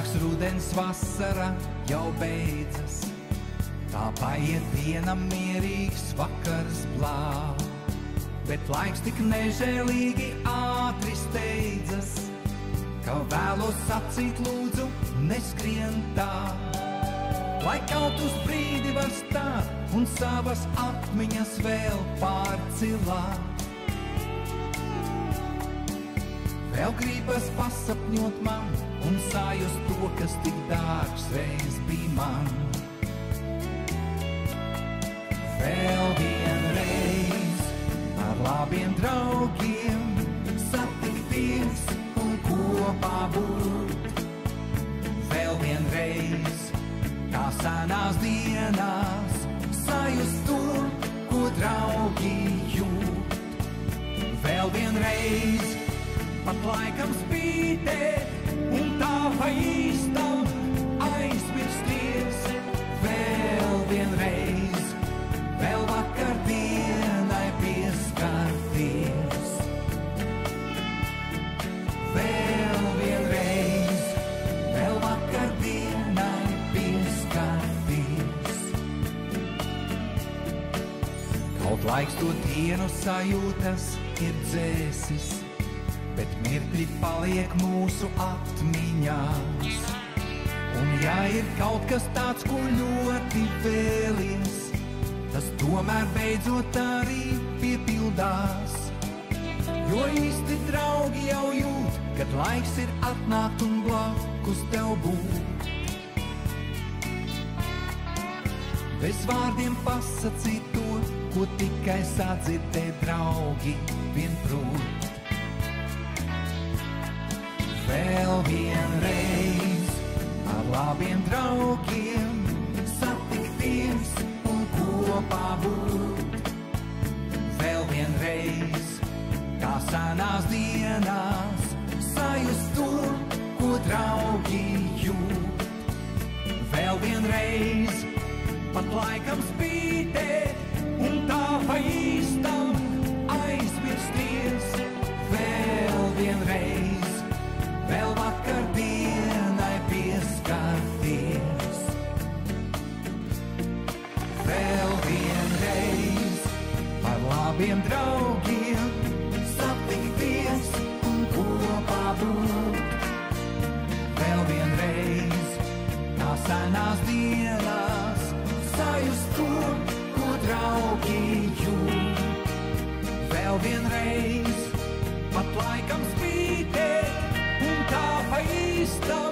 Lietus, rudens, vasara jau beidzas, tā paiet diena, mierīgs vakars blāv. Bet laiks tik nežēlīgi ātri steidzas, ka vēlos sacīt lūdzu neskrien tā. Lai kaut uz brīdi var stāt un savas atmiņas vēl pārcilāt. Vēl gribas pasapņot man un sajust to, kas tik dārgs reiz bija man. Vēl vienreiz ar labiem draugiem satikties un kopā būt. Vēl vienreiz, kā senās dienās, sajust to, ko draugi jūt. Vēl vienreiz, pat laikam spītēt un tā pa īstam aizmirsties. Vēl vienreiz, vēl vakardienai pieskarties. Vēl vienreiz, vēl vakardienai pieskarties. Kaut laiks to dienu sajūtas ir dzēsis, bet mirkļi paliek mūsu atmiņās. Un ja ir kaut kas tāds, ko ļoti vēlies, tas tomēr beidzot arī piepildās. Jo īsti draugi jau jūt, kad laiks ir atnākt un blakus tev būt. Bez vārdiem pasacīt to, ko tikai sadzirdēt draugi vien prot. Vēl vienreiz ar labiem draugiem satikties un kopā būt. Vēl vienreiz, kā senās dienās, sajust to, ko draugi jūt. Vēl vienreiz, pat laikam spītēt un tā pa īstam aizmirsties. Vēl vienreiz, vēl vakardienai pieskarties. Vēl vienreiz ar labiem draugiem satikties un kopā būt. Vēl vienreiz, kā senās dienās, sajust to, ko draugi jūt. Vēl vienreiz, pat laikam spītēt un tā pa īstam